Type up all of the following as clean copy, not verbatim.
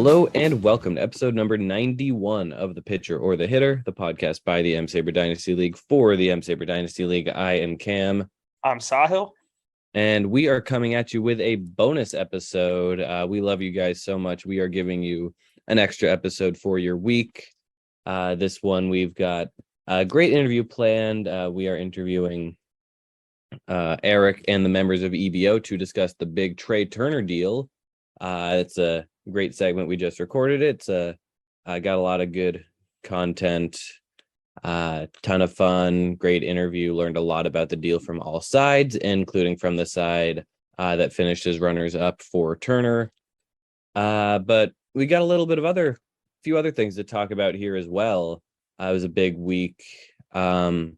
Hello and welcome to episode number 91 of The Pitcher or the Hitter, the podcast by the M-SABR Dynasty League for the M-SABR Dynasty League. I am Cam. I'm Sahil. And we are coming at you with a bonus episode. We love you guys so much. We are giving you an extra episode for your week. This one, we've got a great interview planned. We are interviewing Erik and the members of EBO to discuss the big Trea Turner deal. It's a great segment. We just recorded it. Got a lot of good content, ton of fun, great interview. Learned a lot about the deal from all sides, including from the side that finished as runners up for Turner. But we got a little bit of few other things to talk about here as well. It was a big week. And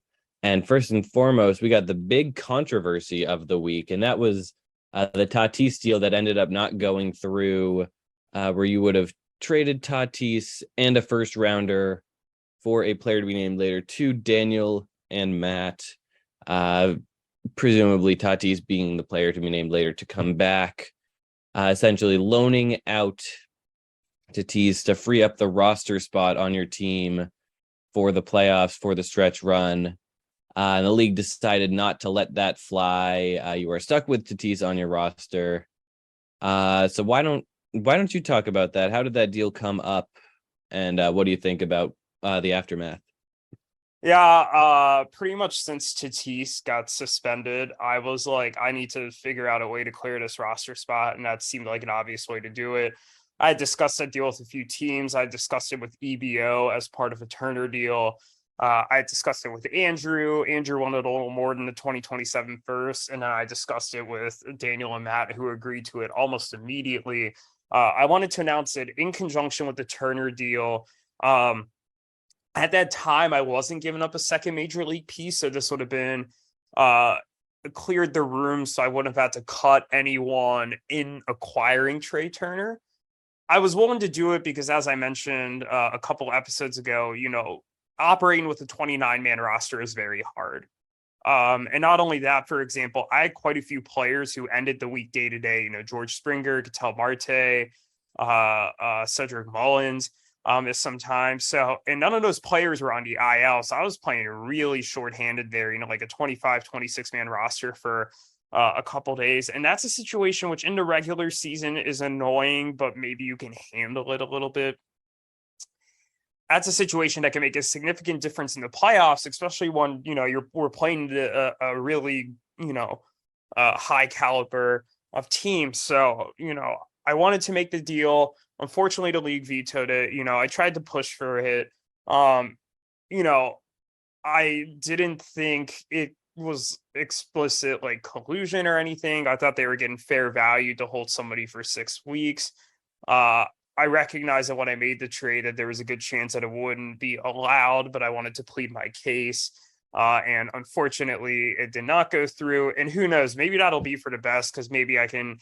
first and foremost, we got the big controversy of the week, and that was the Tatis deal that ended up not going through, where you would have traded Tatis and a first rounder for a player to be named later to Daniel and Matt, presumably Tatis being the player to be named later to come back, essentially loaning out Tatis to free up the roster spot on your team for the playoffs, for the stretch run. And the league decided not to let that fly. You are stuck with Tatis on your roster. So why don't you talk about that? How did that deal come up? And what do you think about the aftermath? Yeah, pretty much since Tatis got suspended, I was like, I need to figure out a way to clear this roster spot. And that seemed like an obvious way to do it. I had discussed that deal with a few teams. I discussed it with EBO as part of a Turner deal. I discussed it with Andrew. Andrew wanted a little more than the 2027 first, and then I discussed it with Daniel and Matt, who agreed to it almost immediately. I wanted to announce it in conjunction with the Turner deal. At that time, I wasn't giving up a second major league piece, so this would have been cleared the room, so I wouldn't have had to cut anyone in acquiring Trea Turner. I was willing to do it because, as I mentioned a couple episodes ago, operating with a 29-man roster is very hard. And not only that, for example, I had quite a few players who ended the week day to day, George Springer, Ketel Marte, Cedric Mullins, sometimes. So, and none of those players were on the IL. So I was playing really shorthanded there, like a 25, 26-man roster for a couple days. And that's a situation which in the regular season is annoying, but maybe you can handle it a little bit. That's a situation that can make a significant difference in the playoffs, especially when, we're playing a really, high caliber of teams. So, I wanted to make the deal. Unfortunately, the league vetoed it. I tried to push for it. I didn't think it was explicit like collusion or anything. I thought they were getting fair value to hold somebody for 6 weeks. I recognized that when I made the trade that there was a good chance that it wouldn't be allowed, but I wanted to plead my case. And unfortunately, it did not go through. And who knows, maybe that'll be for the best, because maybe I can,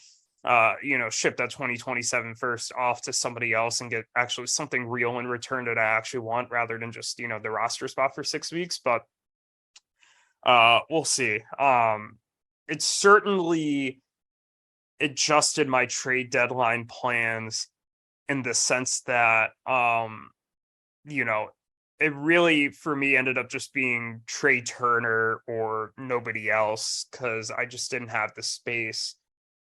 ship that 2027 first off to somebody else and get actually something real in return that I actually want, rather than just, the roster spot for 6 weeks. But we'll see. It certainly adjusted my trade deadline plans, in the sense that, it really, for me, ended up just being Trea Turner or nobody else, because I just didn't have the space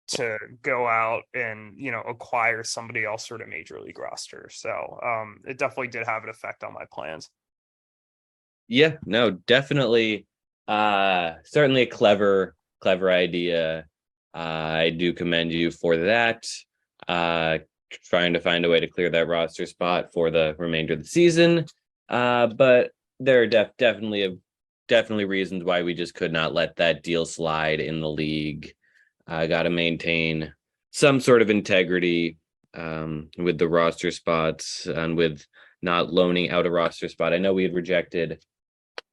to go out and, acquire somebody else for the major league roster. So it definitely did have an effect on my plans. Yeah, no, definitely. Certainly a clever idea. I do commend you for that. Trying to find a way to clear that roster spot for the remainder of the season. But there are definitely reasons why we just could not let that deal slide in the league. Got to maintain some sort of integrity with the roster spots and with not loaning out a roster spot. I know we had rejected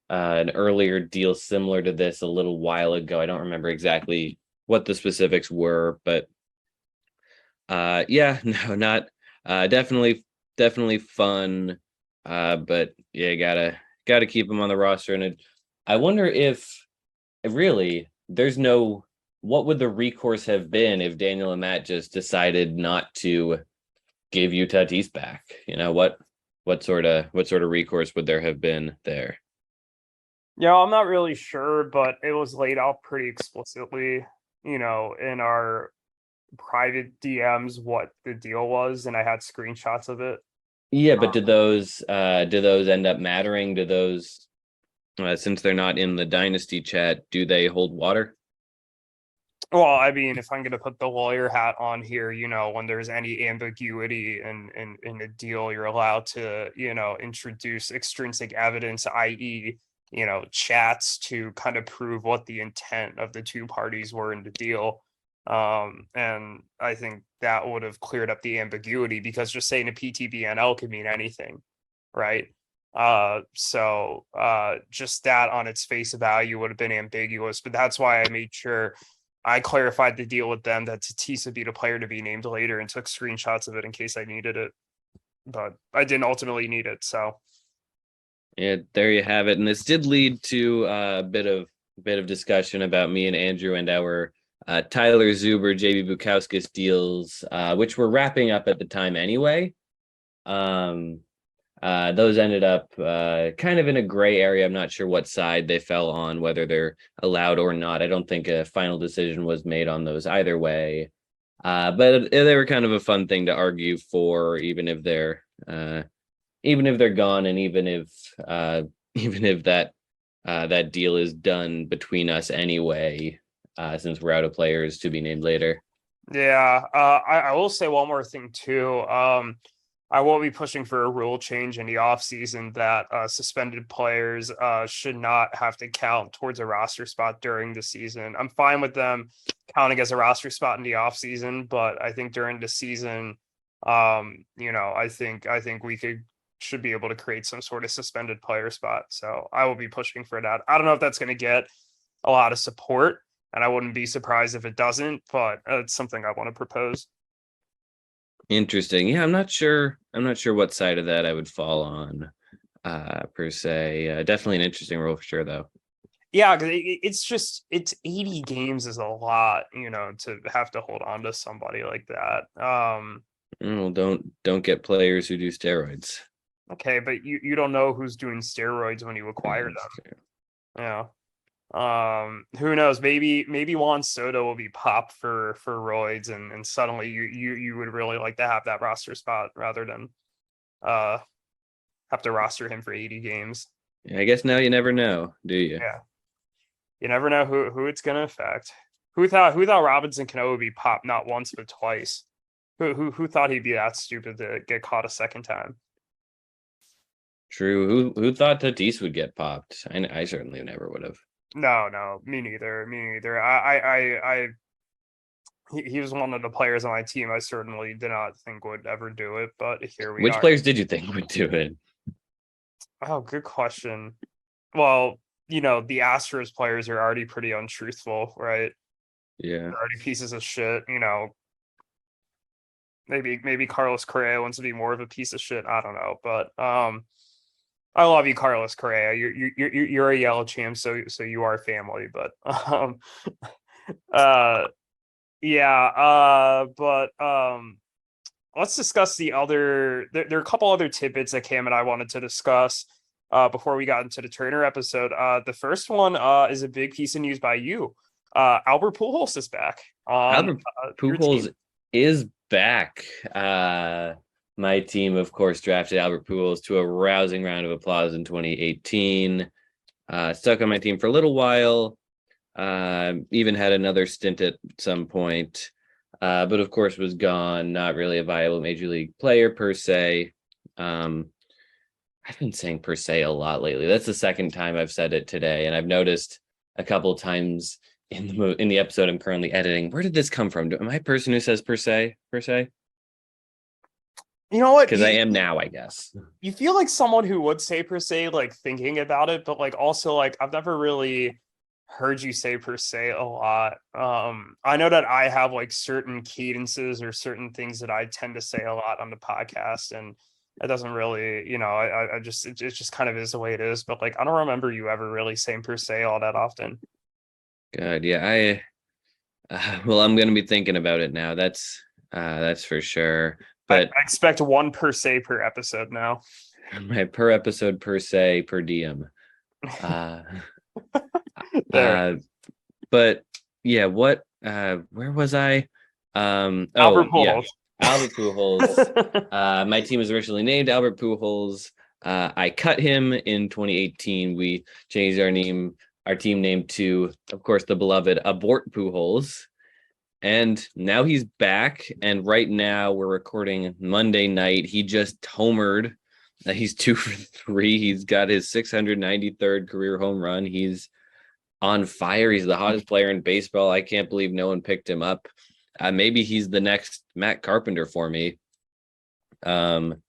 an earlier deal similar to this a little while ago. I don't remember exactly what the specifics were, but definitely fun. But yeah, gotta keep him on the roster. And I wonder if really what would the recourse have been if Daniel and Matt just decided not to give you Tatis back? What sort of recourse would there have been there? Yeah, I'm not really sure, but it was laid out pretty explicitly, in our private DMs what the deal was, and I had screenshots of it. Yeah, but do those end up mattering? Do those since they're not in the dynasty chat, do they hold water? Well, I mean, if I'm going to put the lawyer hat on here, when there's any ambiguity in a deal, you're allowed to, introduce extrinsic evidence, i.e., chats to kind of prove what the intent of the two parties were in the deal. And I think that would have cleared up the ambiguity, because just saying a PTBNL could mean anything, right? So just that on its face value would have been ambiguous, but that's why I made sure I clarified the deal with them that Tatis would be the player to be named later, and took screenshots of it in case I needed it. But I didn't ultimately need it, so. Yeah, there you have it. And this did lead to a bit of discussion about me and Andrew and our Tyler Zuber, JB Bukowskis deals, which were wrapping up at the time anyway. Those ended up kind of in a gray area. I'm not sure what side they fell on, whether they're allowed or not. I don't think a final decision was made on those either way. But they were kind of a fun thing to argue for, even if they're gone, and even if that deal is done between us anyway, since we're out of players to be named later. Yeah, I will say one more thing too. I will be pushing for a rule change in the offseason that suspended players should not have to count towards a roster spot during the season. I'm fine with them counting as a roster spot in the offseason, but I think during the season, I think we should be able to create some sort of suspended player spot. So I will be pushing for that. I don't know if that's going to get a lot of support, and I wouldn't be surprised if it doesn't, but it's something I want to propose. Interesting. Yeah, I'm not sure what side of that I would fall on, per se. Definitely an interesting role for sure, though. Yeah, because it's 80 games is a lot, to have to hold on to somebody like that. Well, don't get players who do steroids. Okay, but you don't know who's doing steroids when you acquire them. Yeah. Who knows? Maybe Juan Soto will be popped for roids, and suddenly you would really like to have that roster spot rather than have to roster him for 80 games. Yeah, I guess now you never know, do you? Yeah. You never know who it's gonna affect. Who thought Robinson Cano would be popped not once but twice? Who thought he'd be that stupid to get caught a second time? True. Who thought Tatis would get popped? I certainly never would have. No, me neither. He was one of the players on my team I certainly did not think would ever do it, but here we are. Which players did you think would do it? Oh, good question. Well, the Astros players are already pretty untruthful, right? Yeah. They're already pieces of shit, Maybe Carlos Correa wants to be more of a piece of shit. I don't know, but I love you, Carlos Correa. You're a yellow champ, so you are family. But let's discuss the other. There are a couple other tidbits that Cam and I wanted to discuss before we got into the Turner episode. The first one is a big piece of news by you. Albert Pujols is back. Albert Pujols is back. My team, of course, drafted Albert Pujols to a rousing round of applause in 2018. Stuck on my team for a little while. Even had another stint at some point. But of course was gone. Not really a viable major league player per se. I've been saying per se a lot lately. That's the second time I've said it today. And I've noticed a couple times in the episode I'm currently editing, where did this come from? Am I a person who says per se? You know what? Because I am now, I guess. You feel like someone who would say per se, like thinking about it, but like also like I've never really heard you say per se a lot. I know that I have like certain cadences or certain things that I tend to say a lot on the podcast, and it doesn't really, I just it just kind of is the way it is. But like I don't remember you ever really saying per se all that often. God, yeah, well, I'm gonna be thinking about it now. That's for sure. but I expect one per se per episode now. right, per episode, per se, per diem. There. But yeah, where was I? Albert Pujols. Albert Pujols. My team was originally named Albert Pujols. I cut him in 2018. We changed our team name to, of course, the beloved Abort Pujols. And now he's back. And right now we're recording Monday night. He just homered. He's 2 for 3. He's got his 693rd career home run. He's on fire. He's the hottest player in baseball. I can't believe no one picked him up. Maybe he's the next Matt Carpenter for me. But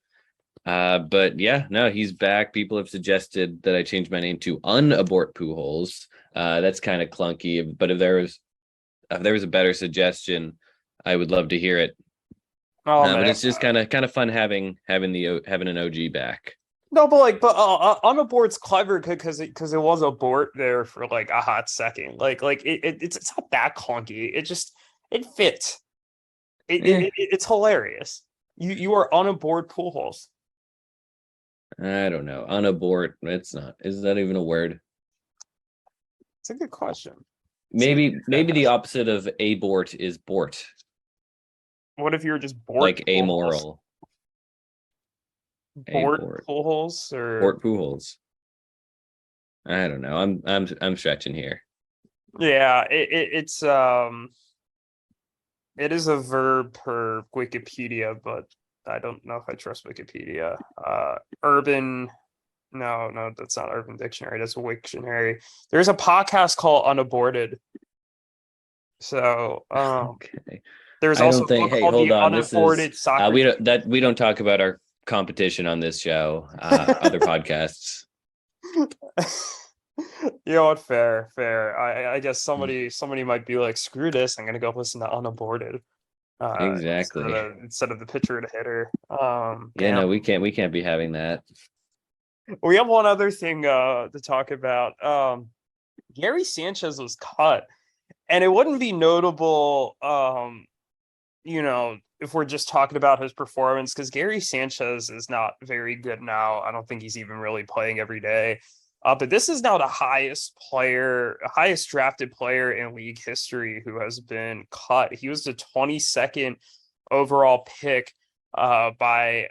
yeah, no, he's back. People have suggested that I change my name to Unabort Pujols. That's kind of clunky, but if there was a better suggestion, I would love to hear it. But it's just kind of fun having an OG back. No, but Unabort's clever because it was abort there for like a hot second. It's not that clunky. It fits. It's hilarious. You are Unaborted Pujols. I don't know. Unabort. It's not. Is that even a word? It's a good question. Maybe the opposite of abort is bort. What if you were just bored? Like amoral. Bored Pujols or Bort Pujols. I don't know. I'm stretching here. Yeah, it is a verb per Wikipedia, but I don't know if I trust Wikipedia. No, that's not Urban Dictionary. That's Wiktionary. There's a podcast called Unaborted. So, okay. There's also a book called The Unaborted Soccer. We don't talk about our competition on this show. Other podcasts. You know what? Fair. I guess somebody might be like, screw this. I'm gonna go listen to Unaborted. Exactly. Instead of the pitcher and hitter. No, we can't be having that. We have one other thing to talk about. Gary Sanchez was cut, and it wouldn't be notable, if we're just talking about his performance, because Gary Sanchez is not very good now. I don't think he's even really playing every day. But this is now the highest drafted player in league history who has been cut. He was the 22nd overall pick by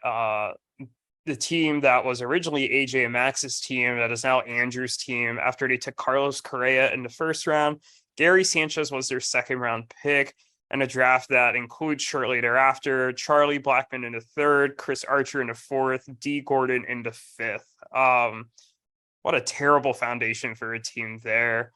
the team that was originally AJ and Max's team, that is now Andrew's team, after they took Carlos Correa in the first round. Gary Sanchez was their second round pick, and a draft that includes shortly thereafter Charlie Blackmon in the third, Chris Archer in the fourth, D. Gordon in the fifth. What a terrible foundation for a team there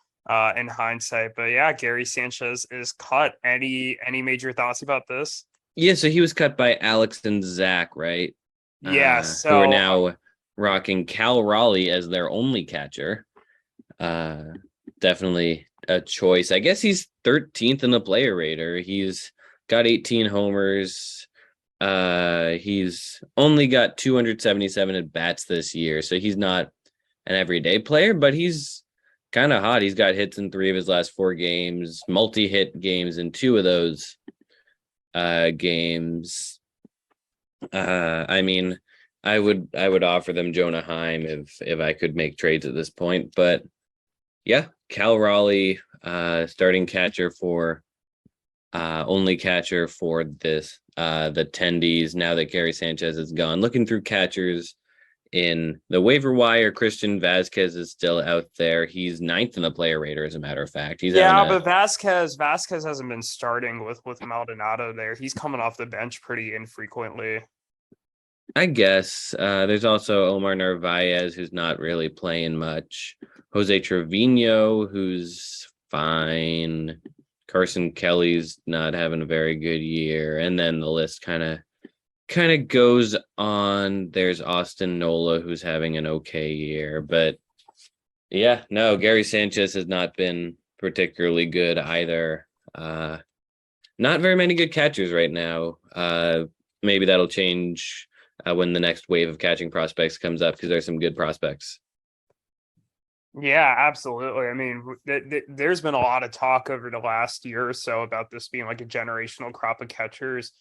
in hindsight. But yeah, Gary Sanchez is cut. Any major thoughts about this? Yeah, so he was cut by Alex and Zach, right? Yes. Who are now rocking Cal Raleigh as their only catcher. Definitely a choice. I guess he's 13th in the player rater. He's got 18 homers. He's only got 277 at bats this year, so he's not an everyday player, but he's kind of hot. He's got hits in 3 of his last 4 games, multi-hit games in 2 of those games. I mean, I would offer them Jonah Heim if I could make trades at this point, but yeah, Cal Raleigh, starting catcher for only catcher for this the Tendies now that Gary Sanchez is gone. Looking through catchers in the waiver wire, Christian Vazquez is still out there. He's 9th in the player rater, as a matter of fact. But Vazquez hasn't been starting with Maldonado there. He's coming off the bench pretty infrequently. I guess. There's also Omar Narvaez, who's not really playing much. Jose Trevino, who's fine. Carson Kelly's not having a very good year. And then the list kind of goes on. There's Austin Nola, who's having an okay year. But yeah, no, Gary Sanchez has not been particularly good either. Not very many good catchers right now. Maybe that'll change when the next wave of catching prospects comes up, because there's some good prospects. Yeah, absolutely. I mean, there's been a lot of talk over the last year or so about this being like a generational crop of catchers.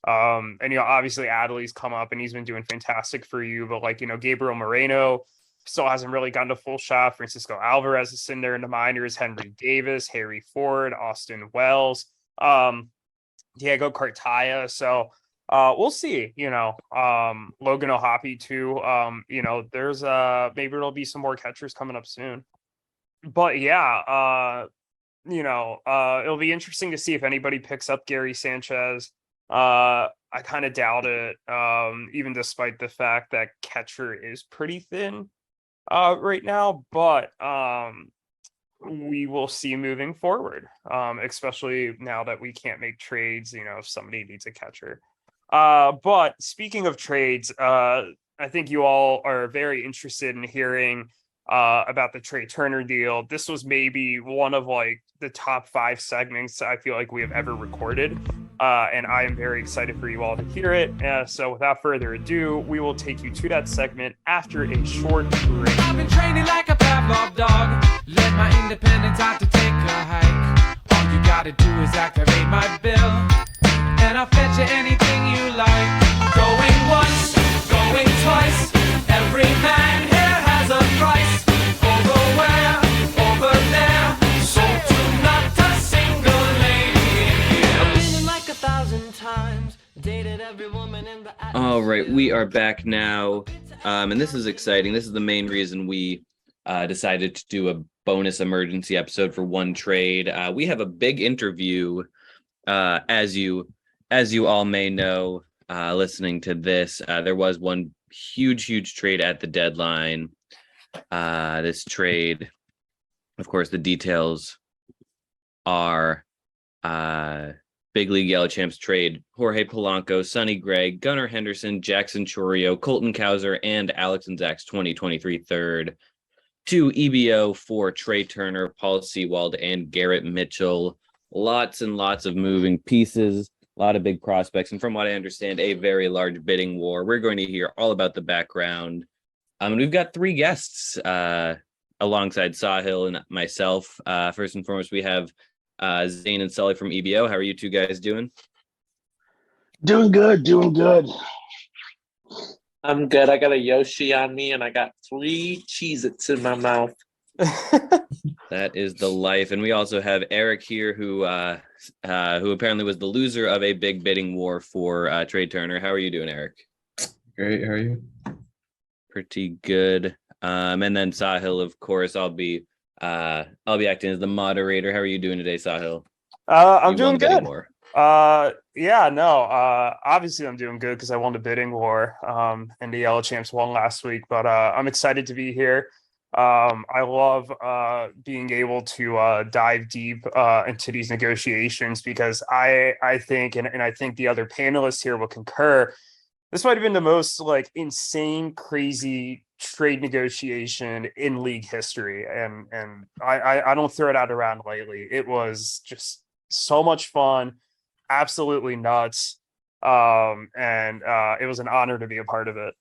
And obviously Adley's come up and he's been doing fantastic for you, but like, Gabriel Moreno still hasn't really gotten a full shot. Francisco Alvarez is sitting there in the minors, Henry Davis, Harry Ford, Austin Wells, Diego Cartaya. So we'll see, Logan O'Hoppe too. There's maybe there'll be some more catchers coming up soon. But yeah, it'll be interesting to see if anybody picks up Gary Sanchez. I kind of doubt it, even despite the fact that catcher is pretty thin right now, but we will see moving forward, especially now that we can't make trades, if somebody needs a catcher. But speaking of trades, I think you all are very interested in hearing about the Trea Turner deal. This was maybe one of like the top 5 segments I feel like we have ever recorded. And I am very excited for you all to hear it. So without further ado, we will take you to that segment after a short break. I've been training like a Pavlov dog. Let my independence out to take a hike. All you gotta do is activate my bill, and I'll fetch you anything you like. Going once, going twice. Every man here has a price. Over where? Over there. So to not a single lady in here. I've been in like 1,000 times. Dated every woman in the. All right, we are back now, and this is exciting. This is the main reason we decided to do a bonus emergency episode for one trade. We have a big interview, as you all may know, listening to this. There was one huge trade at the deadline. This trade, of course, the details are Big League Yellow Champs trade Jorge Polanco, Sonny Gregg, Gunnar Henderson, Jackson Chourio, Colton Cowser, and Alex and Zach's 2023 third to EBO for Trea Turner, Paul Sewald, and Garrett Mitchell. Lots and lots of moving pieces, a lot of big prospects, and from what I understand, a very large bidding war. We're going to hear all about the background. And we've got 3 guests alongside Sahil and myself. First and foremost, we have Zane and Sully from EBO. How are you two guys doing? Doing good. I'm good. I got a Yoshi on me, and I got 3 Cheez-Its in my mouth. That is the life. And we also have Erik here, who apparently was the loser of a big bidding war for Trea Turner. How are you doing, Erik? Great. How are you? Pretty good. And then Sahil, of course, I'll be acting as the moderator. How are you doing today, Sahil? I'm doing good. Obviously I'm doing good because I won the bidding war, and the Yellow Champs won last week, but I'm excited to be here. I love being able to dive deep into these negotiations because I think, and I think the other panelists here will concur, this might have been the most like insane, crazy trade negotiation in league history. And I don't throw it out around lightly. It was just so much fun, absolutely nuts. And it was an honor to be a part of it.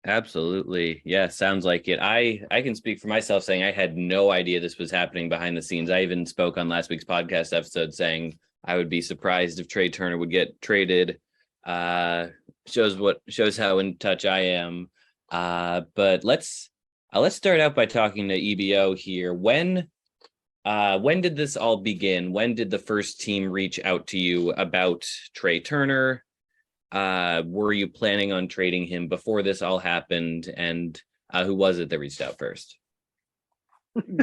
Absolutely. Yeah, sounds like it. I can speak for myself saying I had no idea this was happening behind the scenes. I even spoke on last week's podcast episode saying I would be surprised if Trea Turner would get traded. Shows how in touch I am. But let's start out by talking to EBO here. When did this all begin? When did the first team reach out to you about Trea Turner? Were you planning on trading him before this all happened? And who was it that reached out first?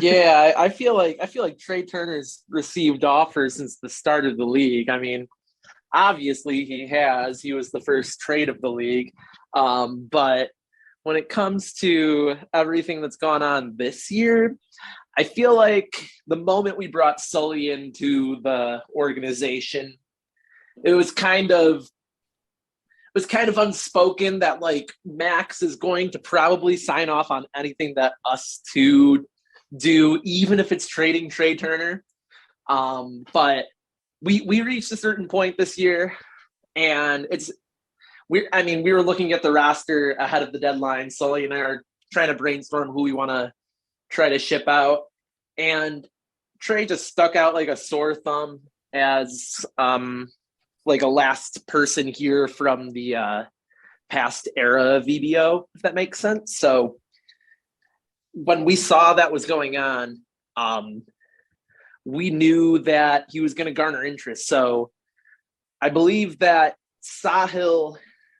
Yeah, I feel like Trea Turner's received offers since the start of the league. I mean, obviously he has. He was the first trade of the league. But when it comes to everything that's gone on this year, I feel like the moment we brought Sully into the organization, it was kind of unspoken that like Max is going to probably sign off on anything that us two do, even if it's trading Trea Turner. But we reached a certain point this year, and we were looking at the roster ahead of the deadline. Sully and I are trying to brainstorm who we want to try to ship out, and Trea just stuck out like a sore thumb as like a last person here from the past era of VBO, if that makes sense. So when we saw that was going on, we knew that he was going to garner interest. So I believe that Sahil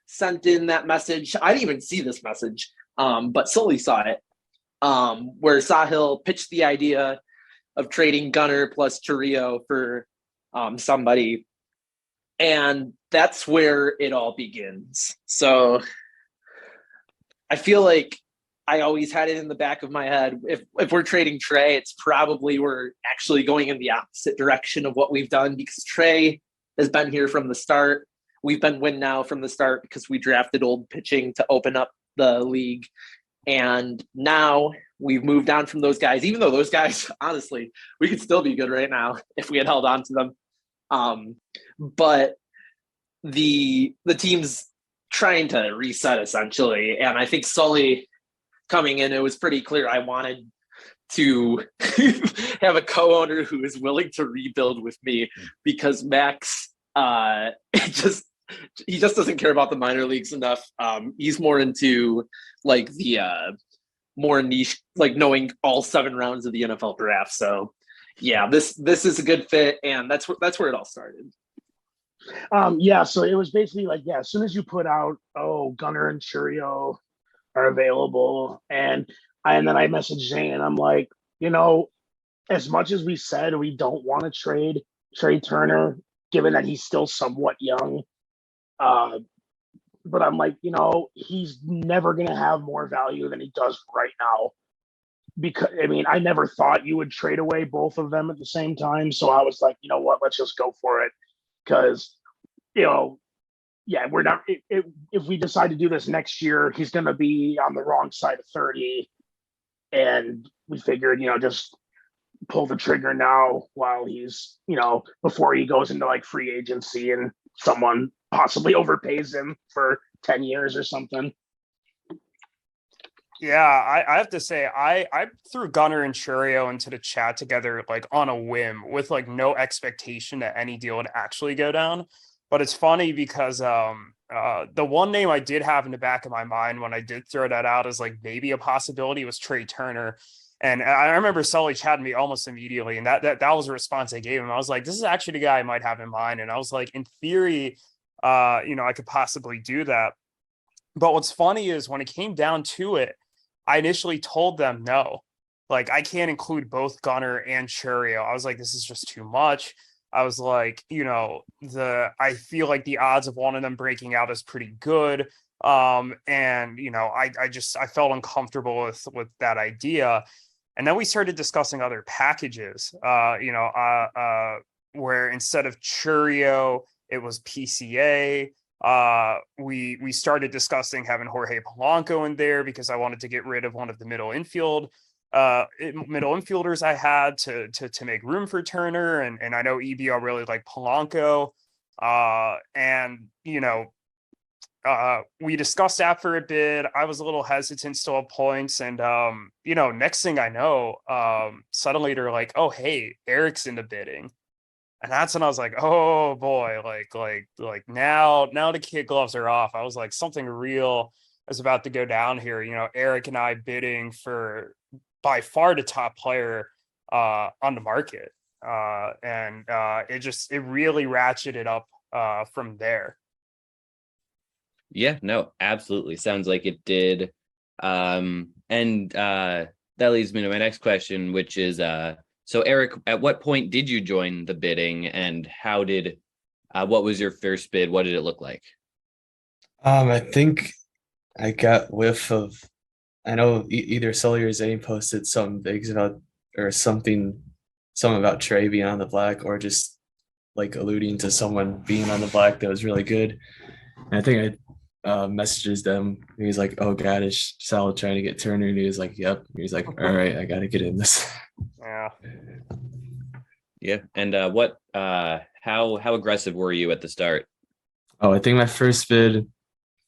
sent in that message. I didn't even see this message, but Sully saw it, where Sahil pitched the idea of trading Gunnar plus Trea for somebody. And that's where it all begins. So I feel like I always had it in the back of my head. If we're trading Trea, it's probably we're actually going in the opposite direction of what we've done, because Trea has been here from the start. We've been win now from the start because we drafted old pitching to open up the league. And now we've moved on from those guys, even though those guys, honestly, we could still be good right now if we had held on to them. But the team's trying to reset essentially. And I think Sully coming in, it was pretty clear I wanted to have a co-owner who is willing to rebuild with me, because Max, he just doesn't care about the minor leagues enough. He's more into like the more niche, like knowing all 7 rounds of the NFL draft. So yeah, this is a good fit, and that's where it all started. Yeah, so it was basically like, yeah, as soon as you put out, Gunnar and Churio are available, and then I messaged Zane, and I'm like, as much as we said we don't want to trade Trea Turner, given that he's still somewhat young, but I'm like, he's never going to have more value than he does right now. Because, I never thought you would trade away both of them at the same time. So I was like, you know what, let's just go for it. Because, we're not, if we decide to do this next year, he's going to be on the wrong side of 30. And we figured, just pull the trigger now while he's, before he goes into like free agency and someone possibly overpays him for 10 years or something. Yeah, I have to say, I threw Gunnar and Churio into the chat together like on a whim, with like no expectation that any deal would actually go down. But it's funny because the one name I did have in the back of my mind when I did throw that out as like maybe a possibility was Trea Turner. And I remember Sully chatting me almost immediately, and that was a response I gave him. I was like, this is actually the guy I might have in mind. And I was like, in theory, I could possibly do that. But what's funny is when it came down to it, I initially told them no, like I can't include both Gunnar and Churio. I was like, this is just too much. I was like, I feel like the odds of one of them breaking out is pretty good. And I felt uncomfortable with that idea. And then we started discussing other packages, where instead of Churio, it was PCA. We started discussing having Jorge Polanco in there because I wanted to get rid of one of the middle infielders I had to make room for Turner, and I know EBL really like Polanco, we discussed that for a bit. I was a little hesitant still at points, and next thing I know, suddenly they're like, oh hey, Erik's in the bidding. And that's when I was like, oh boy, like now the kid gloves are off. I was like, something real is about to go down here. Erik and I bidding for by far the top player on the market. It really ratcheted up from there. Yeah, no, absolutely. Sounds like it did. That leads me to my next question, which is, so Erik, at what point did you join the bidding, and what was your first bid? What did it look like? I think I got whiff of, I know either Sully or Zane posted some bigs about, or something about Trea being on the black, or just like alluding to someone being on the black that was really good. And I think I messages them. He was like, oh god, is Sal trying to get Turner? And he was like, yep. He was like, all right, I gotta get in this. Yeah. And how aggressive were you at the start? Oh, I think my first bid,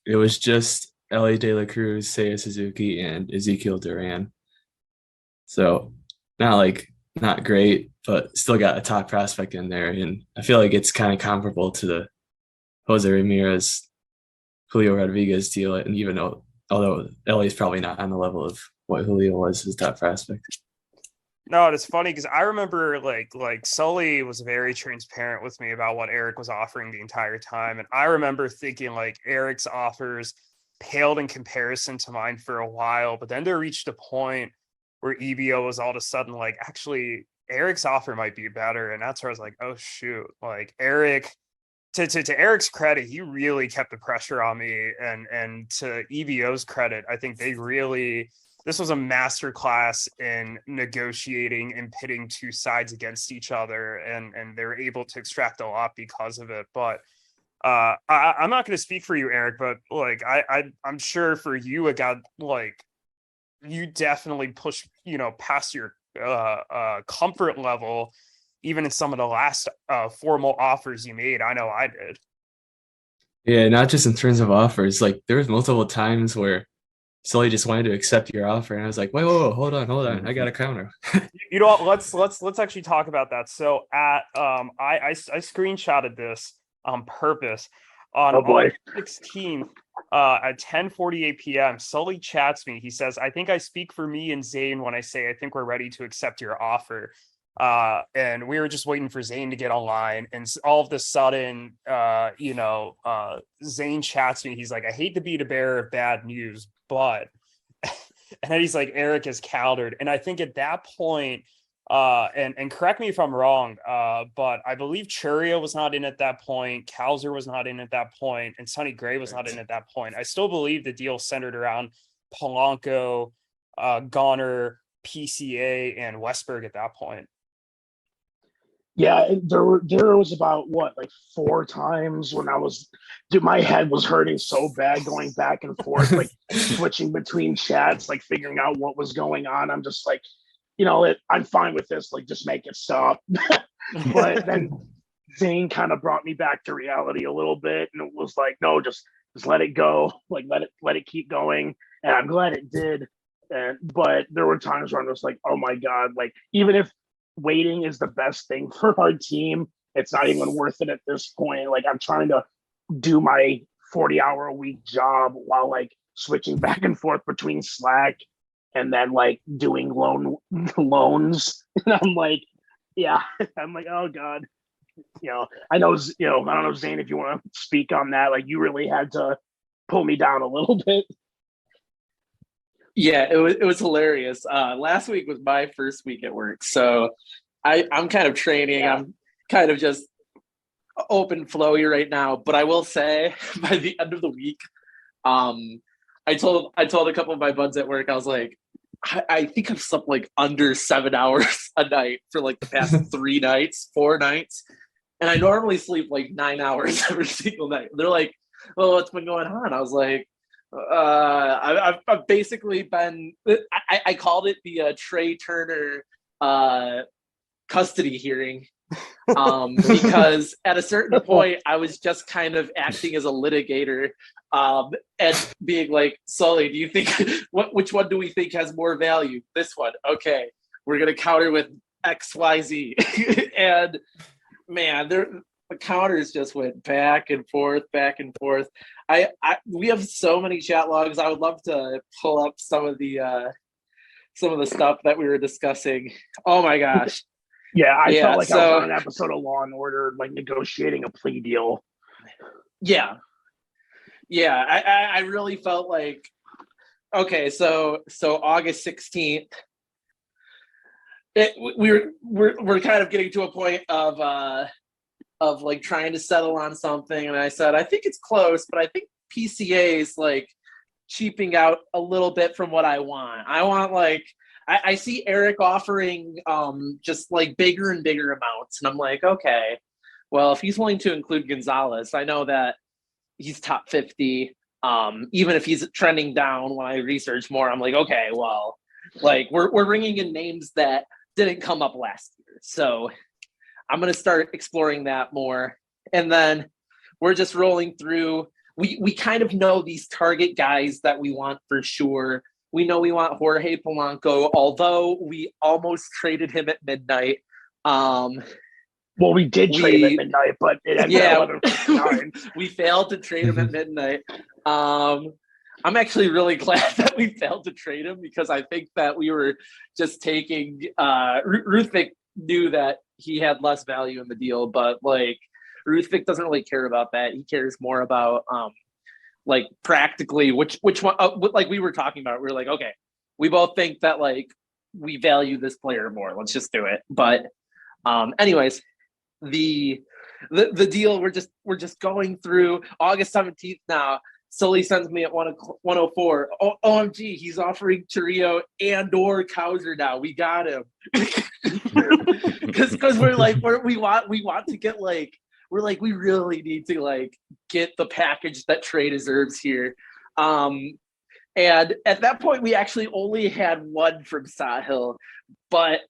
it was just Ellie De La Cruz, Seiya Suzuki, and Ezekiel Duran. So not great, but still got a top prospect in there. And I feel like it's kind of comparable to Jose Ramirez, Julio Rodriguez deal, and even although LA is probably not on the level of what Julio was his top prospect. No, it's funny because I remember like Sully was very transparent with me about what Erik was offering the entire time. And I remember thinking like Erik's offers paled in comparison to mine for a while, but then there reached a point where EBO was all of a sudden like, actually, Erik's offer might be better. And that's where I was like, oh shoot, like Erik, to Erik's credit, he really kept the pressure on me. And to EBO's credit, I think this was a masterclass in negotiating and pitting two sides against each other, and they were able to extract a lot because of it. But I'm not going to speak for you, Erik, but like I'm sure for you, it got like you definitely pushed past your comfort level, even in some of the last formal offers you made. I know I did. Yeah, not just in terms of offers. Like there was multiple times where Sully just wanted to accept your offer, and I was like, whoa, hold on, I got a counter. You know what? Let's actually talk about that. So at I screenshotted this on purpose on August 16th at 10:48 p.m. Sully chats me. He says, "I think I speak for me and Zane when I say I think we're ready to accept your offer." And we were just waiting for Zane to get online, and all of a sudden, Zane chats me. He's like, "I hate to be the bearer of bad news, but," and then he's like, "Erik is countered." And I think at that point, and correct me if I'm wrong, but I believe Churio was not in at that point, Cowser was not in at that point, and Sonny Gray was not in at that point. I still believe the deal centered around Polanco, Goner, PCA, and Westberg at that point. Yeah, there was about like 4 times when my head was hurting so bad going back and forth, like switching between chats, like figuring out what was going on. I'm just like, I'm fine with this, like just make it stop. But then Zane kind of brought me back to reality a little bit, and it was like, no, just let it go, like let it keep going. And I'm glad it did. But there were times where I'm just like, oh my God, like even if waiting is the best thing for our team, it's not even worth it at this point. Like I'm trying to do my 40-hour a week job while like switching back and forth between Slack and then like doing loans. And I'm like, oh God, I know, I don't know, Zane, if you want to speak on that, like you really had to pull me down a little bit. Yeah, it was hilarious. Last week was my first week at work, so I'm kind of training. Yeah. I'm kind of just open flowy right now. But I will say, by the end of the week, I told a couple of my buds at work, I was like, I think I've slept like under 7 hours a night for like the past 4 nights, and I normally sleep like 9 hours every single night. They're like, "Well, what's been going on?" I was like, I've basically been, I called it the Trea Turner custody hearing, because at a certain point I was just kind of acting as a litigator, and being like, Sully, do you think which one do we think has more value? This one. Okay, we're gonna counter with XYZ. And man, the counters just went back and forth. We have so many chat logs. I would love to pull up some of the stuff that we were discussing. Oh my gosh. Yeah, I felt like I was on an episode of Law and Order, like negotiating a plea deal. Yeah. I really felt like, okay, so August 16th, we're kind of getting to a point of like trying to settle on something, and I said, I think it's close, but I think PCA is like cheaping out a little bit from what I want. I want like, I see Erik offering just like bigger and bigger amounts, and I'm like, okay, well, if he's willing to include Gonzalez, I know that he's top 50. Even if he's trending down, when I research more, I'm like, okay, well, like we're bringing in names that didn't come up last year, so I'm going to start exploring that more. And then we're just rolling through. We kind of know these target guys that we want for sure. We know we want Jorge Polanco, although we almost traded him at midnight. Well, we did trade him at midnight, but it ended at 11:59. We failed to trade him at midnight. I'm actually really glad that we failed to trade him because I think that we were just taking Ruthvik knew that he had less value in the deal, but like Ruthvik doesn't really care about that. He cares more about like practically which one like we were talking about. We were like, okay, we both think that like we value this player more. Let's just do it. But anyways, the deal we're just going through August 17th now. Sully sends me at 104. OMG, he's offering Chiriot and or Cowser now. We got him. Because we're like we want to get like we're like we really need to like get the package that Trea deserves here. And at that point we actually only had one from Sahil, but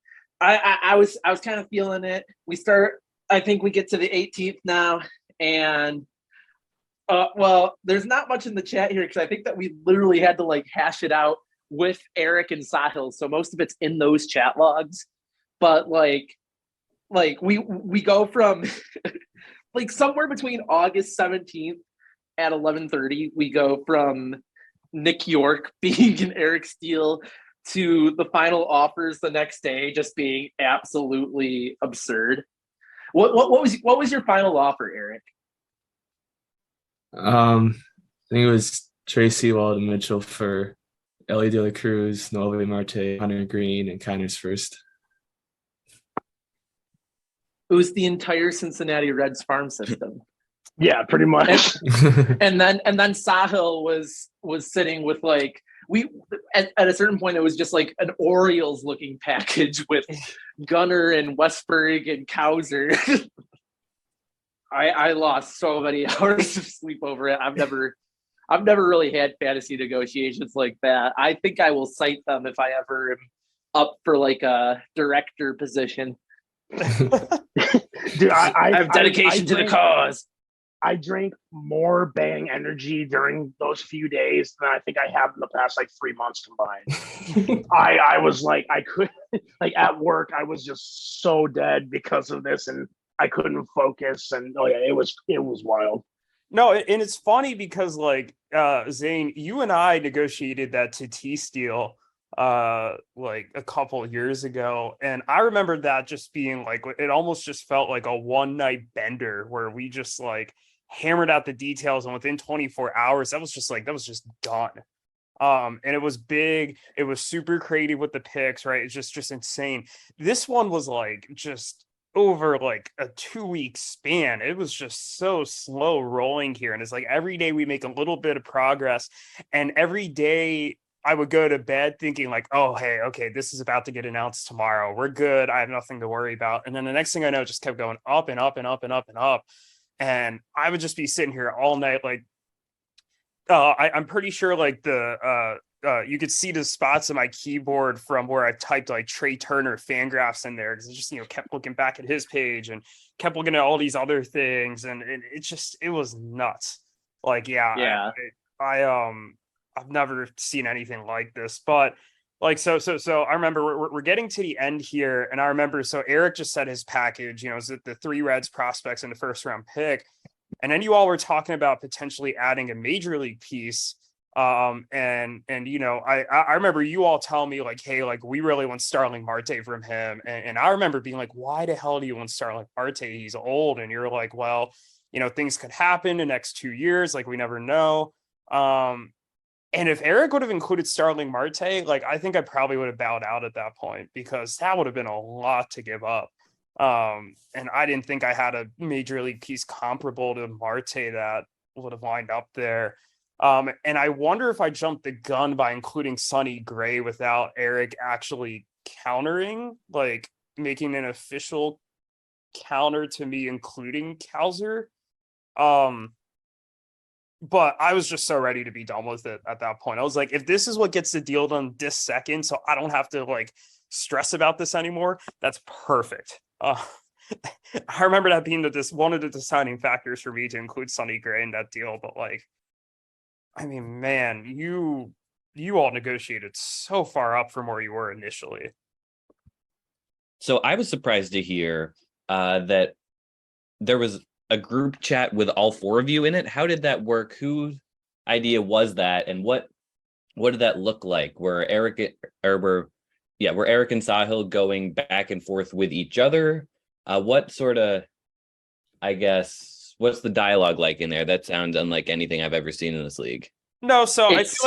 I was kind of feeling it. I think we get to the 18th now, and well, there's not much in the chat here because I think that we literally had to like hash it out with Erik and Sahil, so most of it's in those chat logs. But like we go from like somewhere between August 17th at 11:30, we go from Nick York being an Erik Steele to the final offers the next day just being absolutely absurd. What was your final offer, Erik? I think it was Tracy Walden Mitchell for Ellie De La Cruz, Noel Marte, Hunter Green, and Connors first. It was the entire Cincinnati Reds farm system. Yeah, pretty much. And then Sahil was sitting with like we at a certain point it was just like an Orioles looking package with Gunnar and Westberg and Cowser. I lost so many hours of sleep over it. I've never really had fantasy negotiations like that. I think I will cite them if I ever am up for like a director position. Dude, I have dedication to the cause. I drank more Bang energy during those few days than I think I have in the past like 3 months combined. I was like, I couldn't like at work. I was just so dead because of this, and I couldn't focus. And oh yeah, it was wild. No, and it's funny because like Zane, you and I negotiated that Tatis deal like a couple years ago, and I remember that just being like it almost just felt like a one night bender where we just like hammered out the details, and within 24 hours that was just done. And it was big, it was super creative with the picks, right? It's just insane. This one was like just over like a 2-week span. It was just so slow rolling here, and it's like every day we make a little bit of progress, and every day I would go to bed thinking like, oh, hey, okay, this is about to get announced tomorrow. We're good. I have nothing to worry about. And then the next thing I know, it just kept going up and up and up and up and up. And I would just be sitting here all night. Like, I'm pretty sure like you could see the spots on my keyboard from where I typed like Trea Turner Fangraphs in there. Cause it just, kept looking back at his page and kept looking at all these other things. And it was nuts. Like, yeah. I've never seen anything like this, but like, so I remember we're getting to the end here. And I remember, so Erik just said his package, is the 3 Reds prospects in the first round pick. And then you all were talking about potentially adding a major league piece. I remember you all telling me like, hey, like we really want Starling Marte from him. And I remember being like, why the hell do you want Starling Marte? He's old. And you're like, well, things could happen in the next 2 years. Like we never know. And if Erik would have included Starling Marte, like I think I probably would have bowed out at that point because that would have been a lot to give up. And I didn't think I had a major league piece comparable to Marte that would have lined up there. And I wonder if I jumped the gun by including Sonny Gray without Erik actually countering, like making an official counter to me including Cowser. But I was just so ready to be done with it at that point. I was like, if this is what gets the deal done this second, so I don't have to like stress about this anymore, that's perfect. I remember that being one of the deciding factors for me to include Sonny Gray in that deal. But like, I mean, man, you all negotiated so far up from where you were initially. So I was surprised to hear that there was a group chat with all four of you in it. How did that work? Whose idea was that, and what did that look like? Were Erik and Sahil going back and forth with each other? What sort of, I guess, what's the dialogue like in there? That sounds unlike anything I've ever seen in this league. No, so it's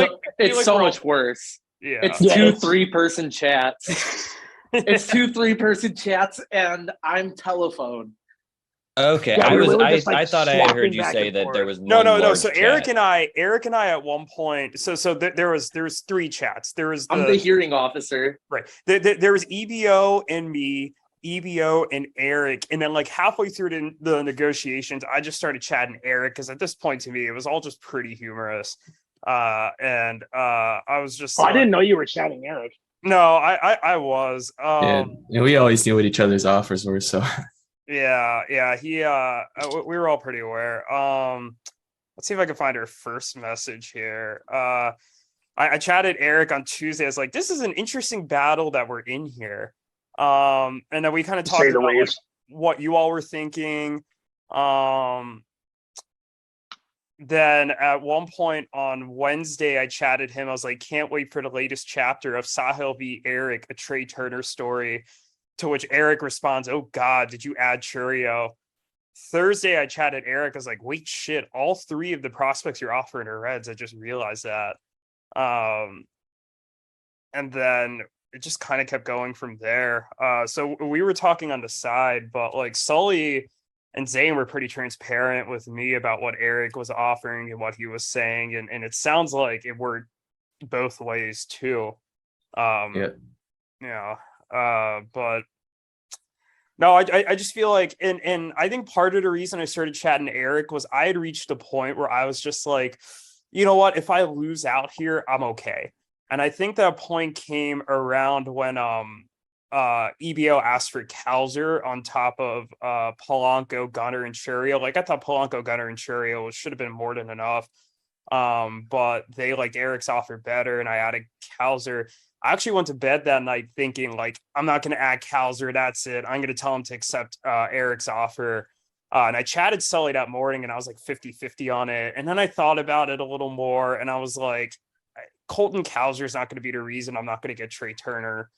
so much worse. Yeah, it's 2 3-person chats. It's 2 3-person chats, and I'm telephone. Okay, Yeah, I thought I had heard you say that there was no. So chat. Erik and I at one point. So there was 3 chats. There was I'm the hearing officer, right? There was EBO and me, EBO and Erik, and then like halfway through the negotiations, I just started chatting Erik because at this point to me it was all just pretty humorous. And I was just I didn't know you were chatting Erik. No, I was. And we always knew what each other's offers were, so. Yeah. He we were all pretty aware. Let's see if I can find her first message here. I chatted Erik on Tuesday. I was like, this is an interesting battle that we're in here. And then we kind of talked about like, what you all were thinking. Then at one point on Wednesday, I chatted him. I was like, can't wait for the latest chapter of Sahil v. Erik, a Trea Turner story. To which Erik responds, oh God, did you add Churio? Thursday, I chatted Erik. I was like, wait, shit, all 3 of the prospects you're offering are Reds. I just realized that. And then it just kind of kept going from there. So we were talking on the side, but like Sully and Zane were pretty transparent with me about what Erik was offering and what he was saying. And it sounds like it worked both ways too. But no, I just feel like, and I think part of the reason I started chatting Erik was I had reached a point where I was just like, you know what, if I lose out here, I'm okay. And I think that point came around when EBO asked for Kalzer on top of Polanco, Gunnar, and Churio. Like I thought Polanco, Gunnar, and Churio should have been more than enough. But they liked Erik's offer better, and I added Kalzer. I actually went to bed that night thinking, like, I'm not going to add Kalzer. That's it. I'm going to tell him to accept Erik's offer. And I chatted Sully that morning, and I was like 50-50 on it. And then I thought about it a little more, and I was like, Colton Kalzer is not going to be the reason I'm not going to get Trea Turner.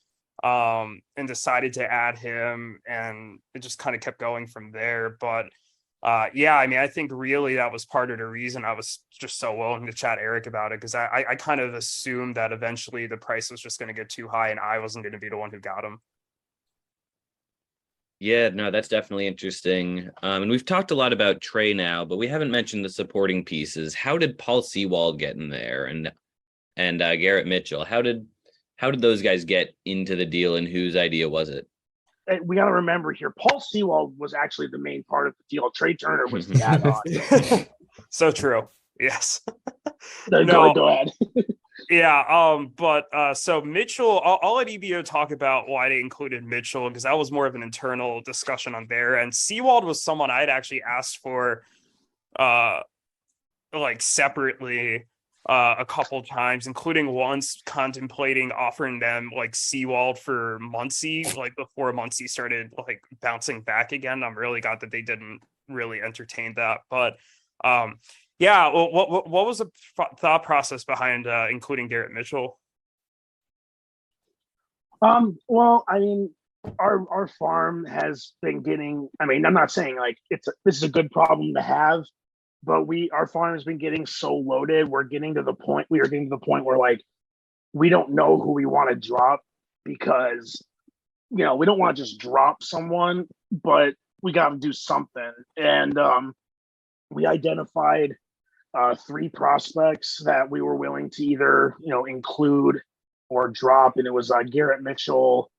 And decided to add him, and it just kind of kept going from there. But yeah, I mean, I think really that was part of the reason I was just so willing to chat Erik about it, because I kind of assumed that eventually the price was just going to get too high and I wasn't going to be the one who got him. Yeah, no, that's definitely interesting. And we've talked a lot about Trea now, but we haven't mentioned the supporting pieces. How did Paul Sewald get in there, and Garrett Mitchell? How did those guys get into the deal, and whose idea was it? We got to remember here, Paul Sewald was actually the main part of the deal. Trea Turner was the add-on. So true. Yes. Go ahead. Yeah. But so Mitchell, I'll let EBO talk about why they included Mitchell, because that was more of an internal discussion on there. And Sewald was someone I'd actually asked for like separately a couple times, including once contemplating offering them like Sewald for Muncy, like before Muncy started like bouncing back again. I'm really glad that they didn't really entertain that. But yeah, what was the thought process behind including Garrett Mitchell? Well, I mean, our farm has been getting, I mean, I'm not saying like this is a good problem to have, but our farm has been getting so loaded. We are getting to the point where like we don't know who we want to drop, because we don't want to just drop someone, but we got to do something. And we identified 3 prospects that we were willing to either include or drop, and it was Garrett Mitchell,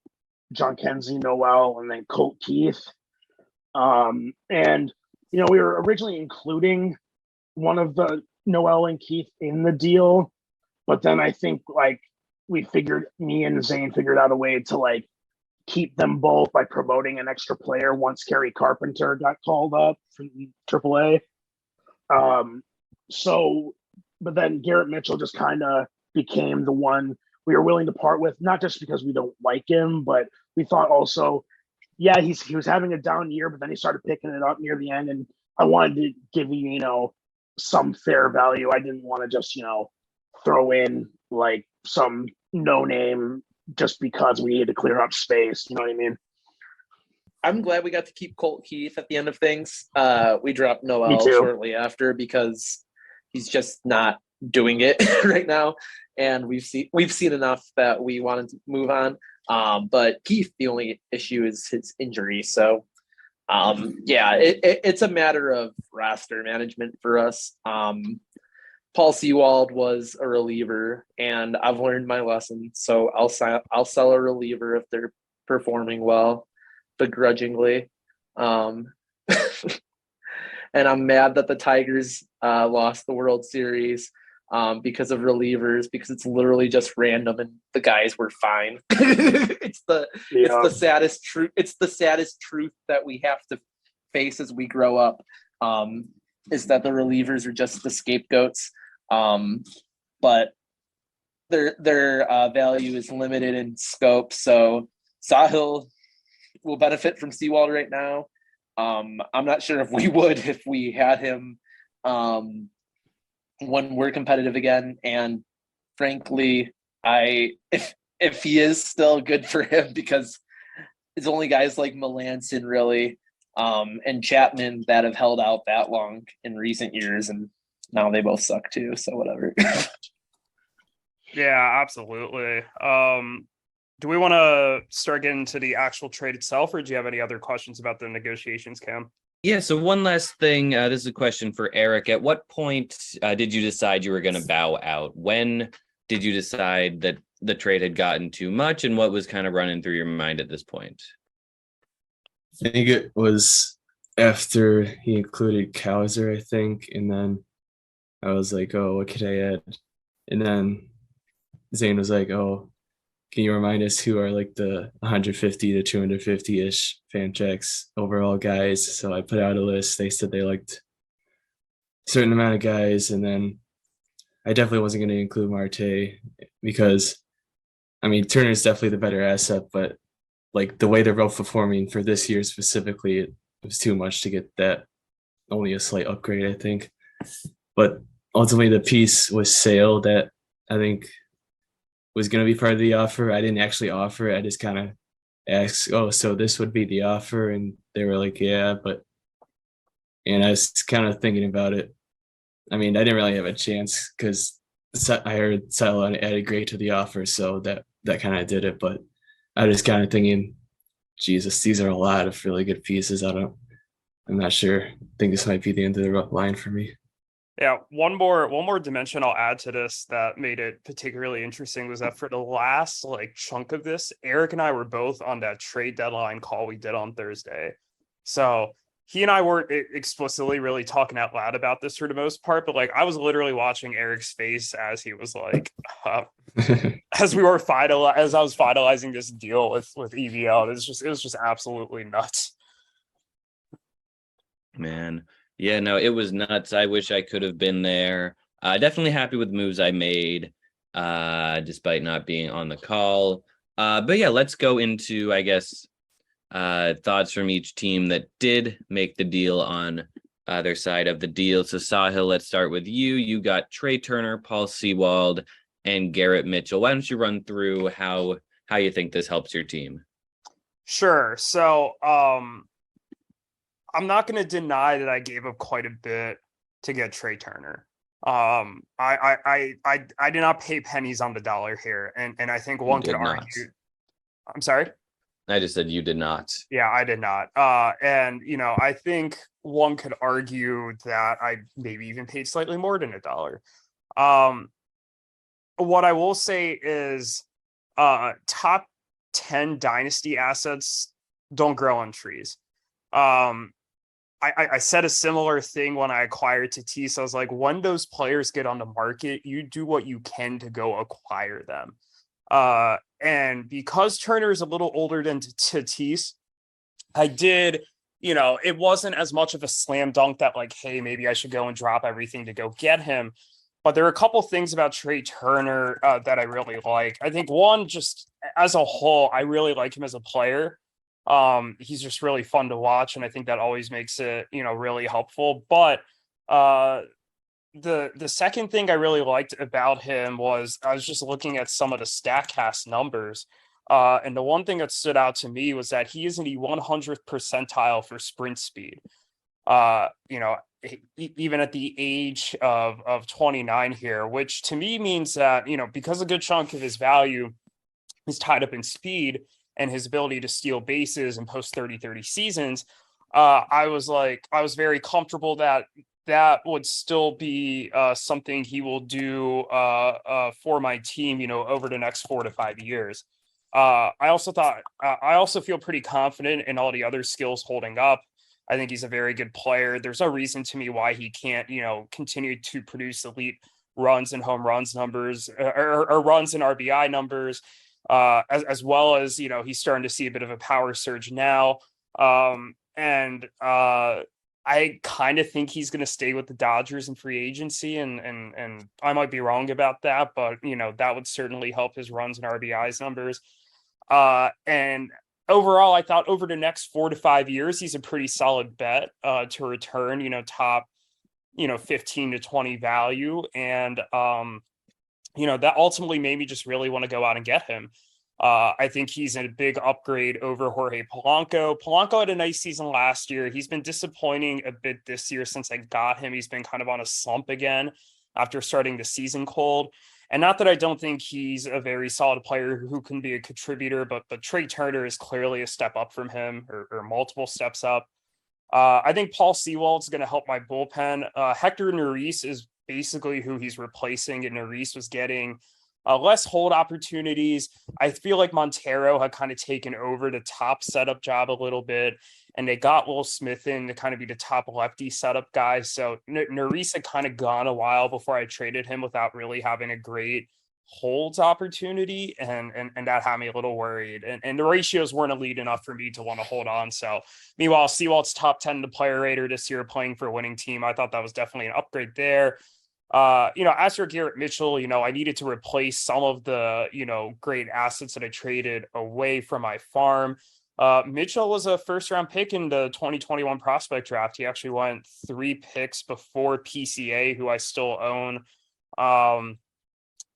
John Kenzie, Noel, and then Colt Keith. And we were originally including one of the Noel and Keith in the deal, but then I think like me and Zane figured out a way to like keep them both by promoting an extra player once Kerry Carpenter got called up from AAA. But then Garrett Mitchell just kind of became the one we were willing to part with, not just because we don't like him, but we thought also yeah, he was having a down year, but then he started picking it up near the end. And I wanted to give you, some fair value. I didn't want to just, throw in like some no name just because we needed to clear up space. You know what I mean? I'm glad we got to keep Colt Keith at the end of things. We dropped Me Noel too. shortly after because he's just not doing it right now, and we've seen enough that we wanted to move on. But Keith, the only issue is his injury. So, it's a matter of roster management for us. Paul Sewald was a reliever, and I've learned my lesson. So I'll sell a reliever if they're performing well, begrudgingly. And I'm mad that the Tigers lost the World Series because of relievers, because it's literally just random and the guys were fine. It's the saddest truth. It's the saddest truth that we have to face as we grow up. Is that the relievers are just the scapegoats, but their value is limited in scope. So Sahil will benefit from Sewald right now. I'm not sure if we would if we had him when we're competitive again. And frankly, if he is still, good for him, because it's only guys like Melanson really and Chapman that have held out that long in recent years, and now they both suck too, so whatever. Yeah, absolutely. Do we want to start getting to the actual trade itself, or do you have any other questions about the negotiations, Cam? Yeah, so one last thing. This is a question for Erik. At what point did you decide you were going to bow out? When did you decide that the trade had gotten too much, and what was kind of running through your mind at this point? I think it was after he included Kowser, I think, and then I was like, oh, what could I add? And then Zane was like, oh, can you remind us who are like the 150 to 250-ish Fantrax overall guys? So I put out a list. They said they liked a certain amount of guys, and then I definitely wasn't going to include Marte because, I mean, Turner's definitely the better asset, but like the way they're both performing for this year specifically, it was too much to get that. Only a slight upgrade, I think. But ultimately, the piece was Sale that I think was going to be part of the offer. I didn't actually offer it. I just kind of asked, oh, so this would be the offer? And they were like, yeah, and I was kind of thinking about it. I mean, I didn't really have a chance because I heard Sully added great to the offer, so that kind of did it. But I was kind of thinking, Jesus, these are a lot of really good pieces. I'm not sure. I think this might be the end of the line for me. Yeah, one more dimension I'll add to this that made it particularly interesting was that for the last chunk of this, Erik and I were both on that trade deadline call we did on Thursday. So he and I weren't explicitly really talking out loud about this for the most part, but I was literally watching Erik's face as he was as I was finalizing this deal with EVL. It was just absolutely nuts. Man. Yeah, no, it was nuts. I wish I could have been there. Definitely happy with the moves I made, despite not being on the call. But yeah, let's go into, I guess, thoughts from each team that did make the deal on their side of the deal. So Sahil, let's start with you. You got Trea Turner, Paul Sewald, and Garrett Mitchell. Why don't you run through how you think this helps your team? Sure. So I'm not going to deny that I gave up quite a bit to get Trea Turner. I did not pay pennies on the dollar here, and I think one could argue. I'm sorry. I just said you did not. Yeah, I did not. And I think one could argue that I maybe even paid slightly more than $1. What I will say is, top 10 dynasty assets don't grow on trees. I said a similar thing when I acquired Tatis. I was like, when those players get on the market, you do what you can to go acquire them. And because Turner is a little older than Tatis, I did, it wasn't as much of a slam dunk that hey, maybe I should go and drop everything to go get him. But there are a couple things about Trea Turner that I really like. I think one, just as a whole, I really like him as a player. He's just really fun to watch, and I think that always makes it, really helpful. But the second thing I really liked about him was I was just looking at some of the StatCast numbers. And the one thing that stood out to me was that he is in the 100th percentile for sprint speed. Even at the age of 29 here, which to me means that, because a good chunk of his value is tied up in speed and his ability to steal bases and post 30-30 seasons, I was very comfortable that would still be something he will do for my team, over the next 4 to 5 years. I also feel pretty confident in all the other skills holding up. I think he's a very good player. There's no reason to me why he can't, continue to produce elite runs and home runs numbers or runs and RBI numbers, as well as, he's starting to see a bit of a power surge now. I kind of think he's going to stay with the Dodgers in free agency, and I might be wrong about that, but that would certainly help his runs and RBIs numbers. And overall, I thought over the next 4 to 5 years, he's a pretty solid bet to return, top, 15 to 20 value, and that ultimately made me just really want to go out and get him. I think he's a big upgrade over Jorge Polanco. Polanco had a nice season last year. He's been disappointing a bit this year since I got him. He's been kind of on a slump again after starting the season cold. And not that I don't think he's a very solid player who can be a contributor, but Trea Turner is clearly a step up from him, or multiple steps up. I think Paul Sewald's going to help my bullpen. Hector Neris is basically who he's replacing, and Neris was getting less hold opportunities. I feel like Montero had kind of taken over the top setup job a little bit, and they got Will Smith in to kind of be the top lefty setup guy. So Neris had kind of gone a while before I traded him without really having a great holds opportunity, and that had me a little worried. And the ratios weren't elite enough for me to want to hold on. So meanwhile, Sewald's top 10 in the player rater this year, playing for a winning team. I thought that was definitely an upgrade there. As for Garrett Mitchell, I needed to replace some of the, great assets that I traded away from my farm. Mitchell was a first round pick in the 2021 prospect draft. He actually went 3 picks before PCA, who I still own.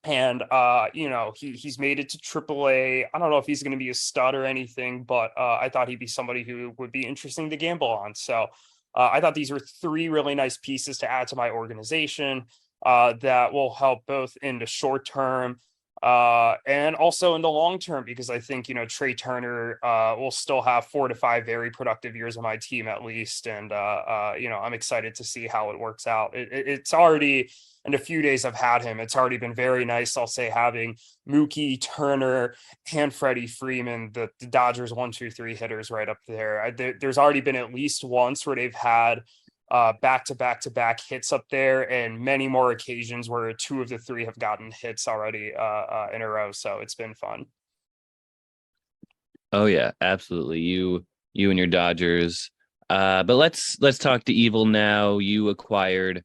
He's made it to AAA. I don't know if he's going to be a stud or anything, but I thought he'd be somebody who would be interesting to gamble on. So I thought these were 3 really nice pieces to add to my organization that will help both in the short term and also in the long term, because I think, Trea Turner will still have 4 to 5 very productive years on my team at least. And, I'm excited to see how it works out. It's already, in a few days I've had him, it's already been very nice, I'll say, having Mookie, Turner, and Freddie Freeman, the Dodgers 1, 2, 3 hitters right up there. There's already been at least once where they've had back-to-back hits up there, and many more occasions where 2 of the 3 have gotten hits already in a row. So it's been fun. Oh yeah, absolutely. You and your Dodgers. But let's talk to Evil now. You acquired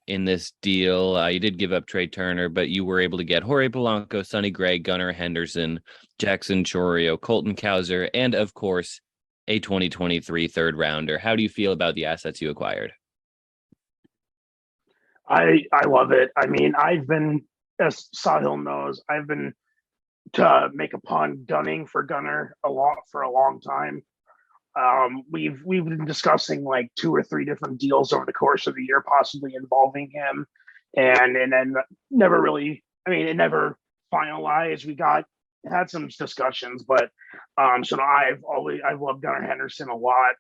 in this deal. You did give up Trea Turner, but you were able to get Jorge Polanco, Sonny Gray, Gunnar Henderson, Jackson Chourio, Colton Cowser, and of course, a 2023 third rounder. How do you feel about the assets you acquired? I love it. I mean, I've been, as Sahil knows, I've been, to make a pun, gunning for Gunnar for a long time. We've been discussing like 2 or 3 different deals over the course of the year, possibly involving him, and then never really. I mean, it never finalized. We had some discussions, but so I've loved Gunnar Henderson a lot,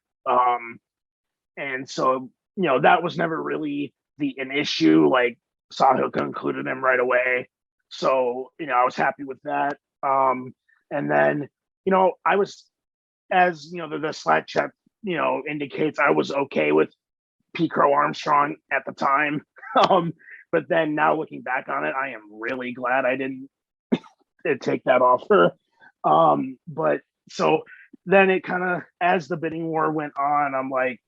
and so that was never really an issue. Like Sahil concluded him right away, so I was happy with that. And then I was, as the Slack chat indicates, I was okay with P. Crow Armstrong at the time, but then now looking back on it, I am really glad I didn't take that offer. But so then it kind of, as the bidding war went on, I'm like,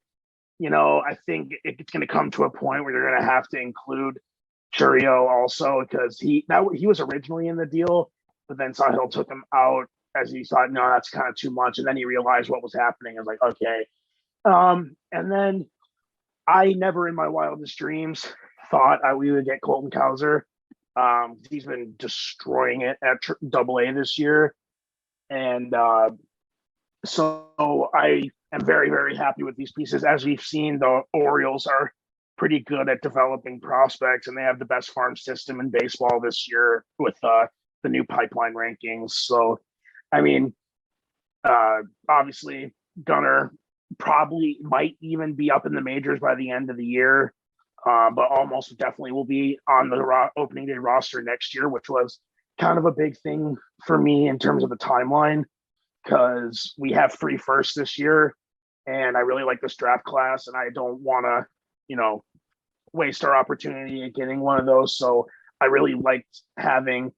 I think it's going to come to a point where you're going to have to include Chourio also, because he was originally in the deal, but then Sahil took him out as he thought, no, that's kind of too much. And then he realized what was happening. I was like, okay. And then I never in my wildest dreams thought we would get Colton Cowser. He's been destroying it at AA this year. And so I am very, very happy with these pieces. As we've seen, the Orioles are pretty good at developing prospects, and they have the best farm system in baseball this year with the new pipeline rankings. So, I mean, obviously, Gunnar probably might even be up in the majors by the end of the year, but almost definitely will be on the opening day roster next year, which was kind of a big thing for me in terms of the timeline, because we have 3 firsts this year, and I really like this draft class, and I don't want to, waste our opportunity at getting one of those. So I really liked having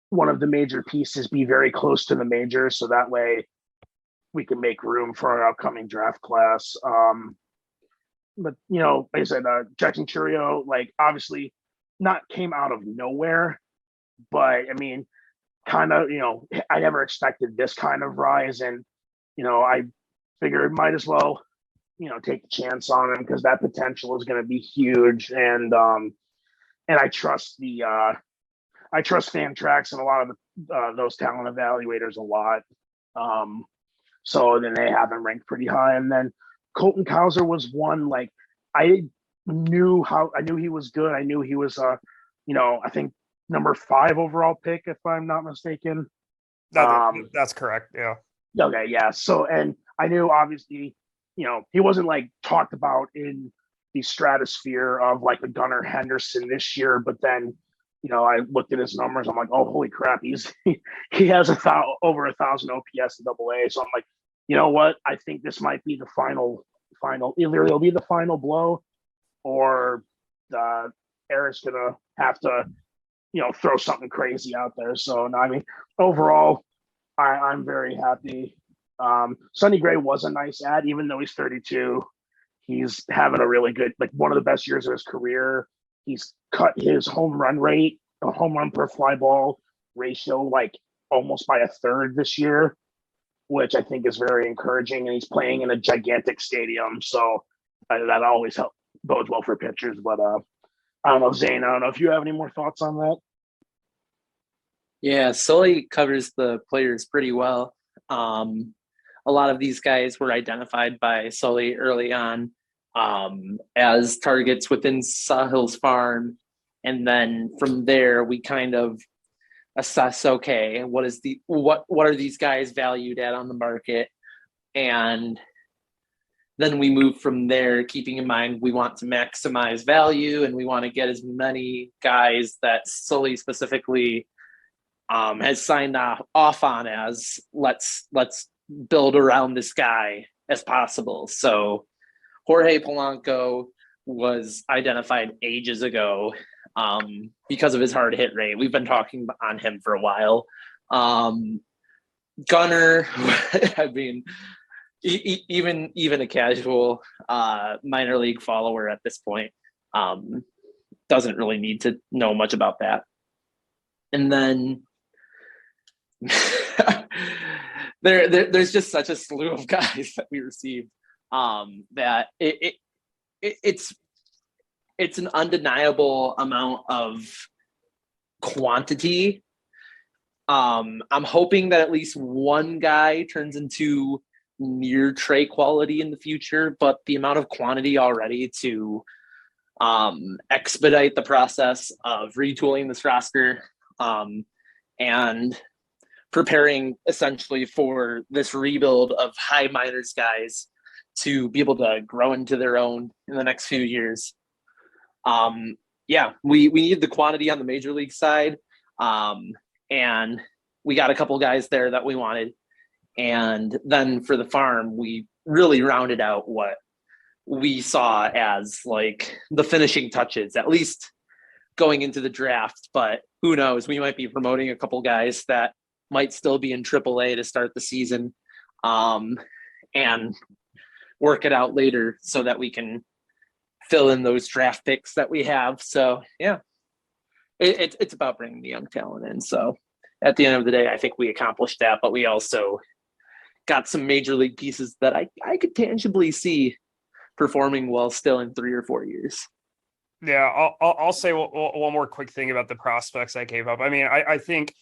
one of the major pieces be very close to the major, so that way we can make room for our upcoming draft class. But like I said, Jackson Churio, like, obviously not came out of nowhere, but I mean, kind of, I never expected this kind of rise, and I figured might as well take a chance on him, because that potential is going to be huge. And I trust Fantrax and a lot of those talent evaluators a lot. So then they have him ranked pretty high. And then Colton Cowser was one, like, I knew he was good. I knew he was I think number 5 overall pick, if I'm not mistaken. That's correct. Yeah. Okay. Yeah. So, and I knew, obviously, he wasn't like talked about in the stratosphere of like a Gunnar Henderson this year, but then, I looked at his numbers. I'm like, oh, holy crap. He has over 1,000 OPS in AA. So I'm like, you know what? I think this might be the final, either it'll be the final blow, or Erik's going to have to, throw something crazy out there. So, no, I mean, overall, I'm very happy. Sonny Gray was a nice ad, even though he's 32. He's having a really good, like, one of the best years of his career. He's cut his home run rate, a home run per fly ball ratio, like almost by a third this year, which I think is very encouraging. And he's playing in a gigantic stadium, so that always bodes well for pitchers. But I don't know, Zane, I don't know if you have any more thoughts on that. Yeah, Sully covers the players pretty well. A lot of these guys were identified by Sully early on as targets within Sahil's farm. And then from there, we kind of assess, okay, what are these guys valued at on the market? And then we move from there, keeping in mind we want to maximize value, and we want to get as many guys that Sully specifically has signed off on as let's build around this guy as possible. So Jorge Polanco was identified ages ago because of his hard hit rate. We've been talking on him for a while. Gunnar, I mean, even a casual minor league follower at this point doesn't really need to know much about that. And then there's just such a slew of guys that we received that it's an undeniable amount of quantity. I'm hoping that at least one guy turns into near Trea quality in the future, but the amount of quantity already to expedite the process of retooling this roster and preparing essentially for this rebuild of high minors guys to be able to grow into their own in the next few years. We need the quantity on the major league side. And we got a couple guys there that we wanted. And then for the farm, we really rounded out what we saw as like the finishing touches, at least going into the draft. But who knows, we might be promoting a couple guys that might still be in AAA to start the season and work it out later so that we can fill in those draft picks that we have. So yeah, it's about bringing the young talent in. So at the end of the day, I think we accomplished that, but we also got some major league pieces that I could tangibly see performing well still in 3 or 4 years. Yeah, I'll say one more quick thing about the prospects I gave up. I mean, I think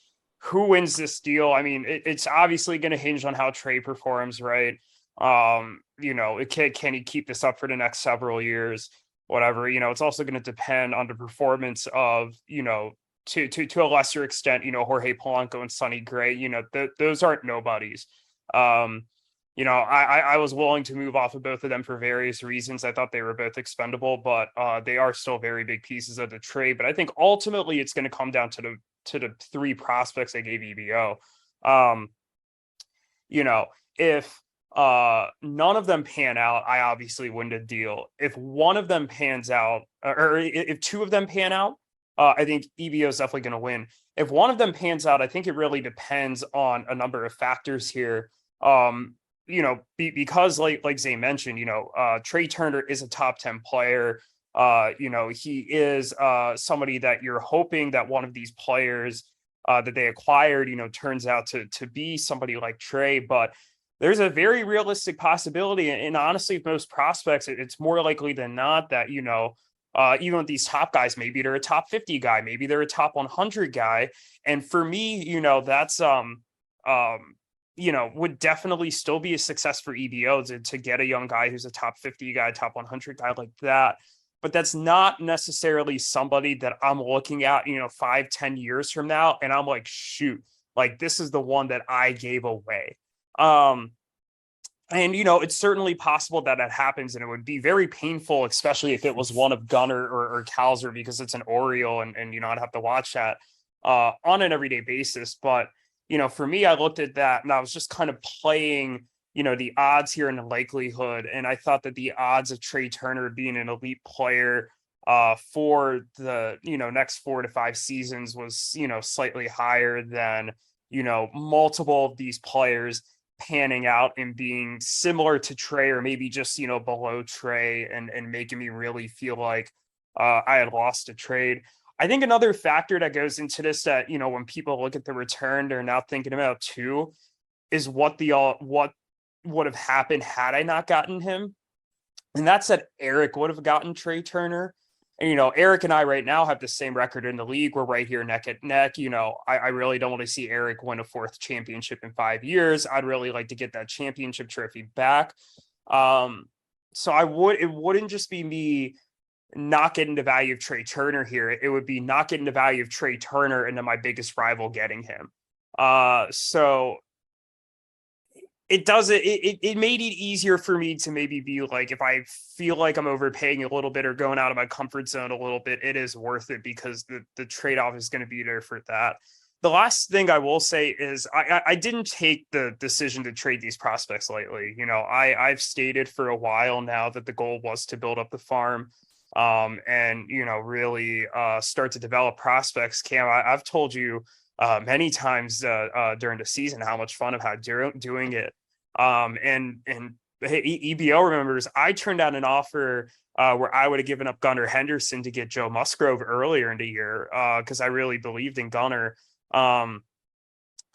who wins this deal? I mean, it's obviously going to hinge on how Trea performs, right? Can he keep this up for the next several years? Whatever, it's also going to depend on the performance of, to a lesser extent, Jorge Polanco and Sonny Gray. Those aren't nobodies. I was willing to move off of both of them for various reasons. I thought they were both expendable, but they are still very big pieces of the trade. But I think ultimately it's going to come down to the 3 prospects I gave EBO. If none of them pan out, I obviously win the deal. If one of them pans out, or if 2 of them pan out, I think EBO is definitely going to win. If one of them pans out, I think it really depends on a number of factors here. Because like Zane mentioned, Trea Turner is a top 10 player. He is somebody that you're hoping that one of these players that they acquired, turns out to be somebody like Trea. But there's a very realistic possibility. And honestly, with most prospects, it's more likely than not that, even with these top guys, maybe they're a top 50 guy, maybe they're a top 100 guy. And for me, that's would definitely still be a success for EBO to get a young guy who's a top 50 guy, top 100 guy like that. But that's not necessarily somebody that I'm looking at, 5-10 years from now. And I'm like, shoot, like this is the one that I gave away. It's certainly possible that happens, and it would be very painful, especially if it was one of Gunnar or Kalser, because it's an Oriole and I'd have to watch that on an everyday basis. But for me, I looked at that and I was just kind of playing, the odds here and the likelihood. And I thought that the odds of Trea Turner being an elite player for the, next 4 to 5 seasons was, slightly higher than, multiple of these players panning out and being similar to Trea, or maybe just, below Trea and making me really feel like I had lost a trade. I think another factor that goes into this that, when people look at the return, they're now thinking about too, is what would have happened had I not gotten him. And that's that Erik would have gotten Trea Turner. And, Erik and I right now have the same record in the league. We're right here neck at neck. I really don't want to see Erik win a 4th championship in 5 years. I'd really like to get that championship trophy back. So it wouldn't just be me not getting the value of Trea Turner here. It would be not getting the value of Trea Turner and then my biggest rival getting him. So it made it easier for me to maybe be like, if I feel like I'm overpaying a little bit or going out of my comfort zone a little bit, it is worth it because the trade-off is going to be there for that. The last thing I will say is I didn't take the decision to trade these prospects lightly. I've stated for a while now that the goal was to build up the farm. And really start to develop prospects. Cam, I've told you many times during the season how much fun I've had doing it. And EBO remembers I turned out an offer where I would have given up Gunnar Henderson to get Joe Musgrove earlier in the year because I really believed in Gunnar. I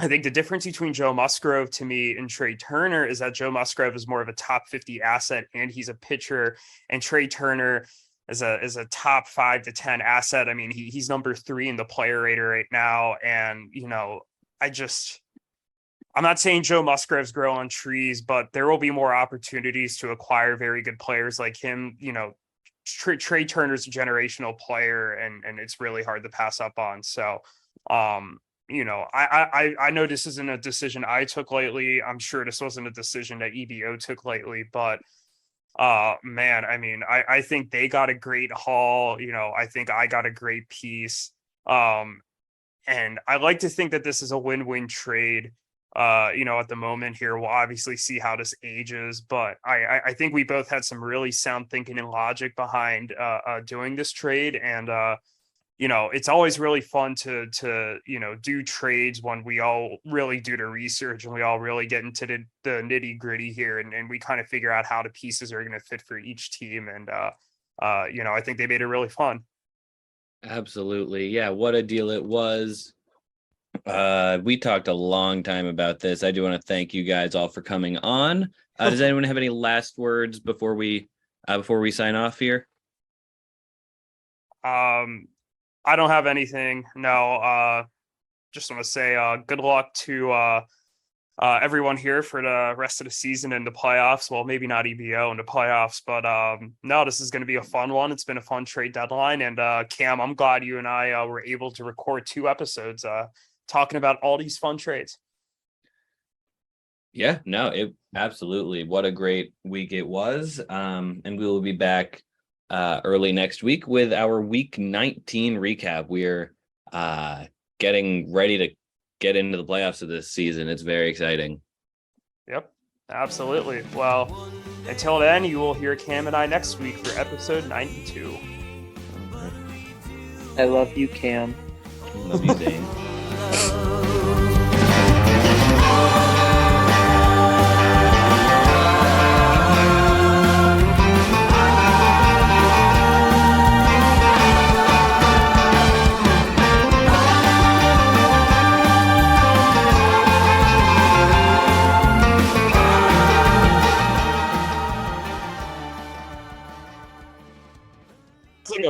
think the difference between Joe Musgrove to me and Trea Turner is that Joe Musgrove is more of a top 50 asset and he's a pitcher, and Trea Turner is a top 5 to 10 asset. I mean, he's number 3 in the player rater right now. And, I'm not saying Joe Musgroves grow on trees, but there will be more opportunities to acquire very good players like him. Trea Turner's a generational player and it's really hard to pass up on. So, I know this isn't a decision I took lightly. I'm sure this wasn't a decision that EBO took lightly, but man, I mean, I think they got a great haul. I think I got a great piece. And I like to think that this is a win-win trade. At the moment here, we'll obviously see how this ages, but I think we both had some really sound thinking and logic behind doing this trade. And it's always really fun to do trades when we all really do the research and we all really get into the nitty gritty here, and we kind of figure out how the pieces are going to fit for each team. And I think they made it really fun. Absolutely. Yeah. What a deal it was. We talked a long time about this. I do want to thank you guys all for coming on. Does anyone have any last words before we sign off here? I don't have anything. No. Just want to say good luck to everyone here for the rest of the season and the playoffs. Well, maybe not EBO and the playoffs, but no, this is going to be a fun one. It's been a fun trade deadline. And Cam, I'm glad you and I were able to record 2 episodes talking about all these fun trades. Yeah, no, it absolutely. What a great week it was. And we will be back early next week with our week 19 recap. We're getting ready to get into the playoffs of this season. It's very exciting. Yep, absolutely. Well, until then, you will hear Cam and I next week for episode 92. I love you, Cam. Love you, Zane.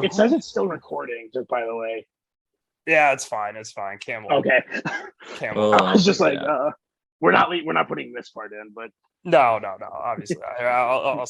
It says it's still recording, just by the way. Yeah, it's fine. It's fine. Cam will. Okay. Cam will. I was just like, yeah. we're not putting this part in, but No. Obviously, I'll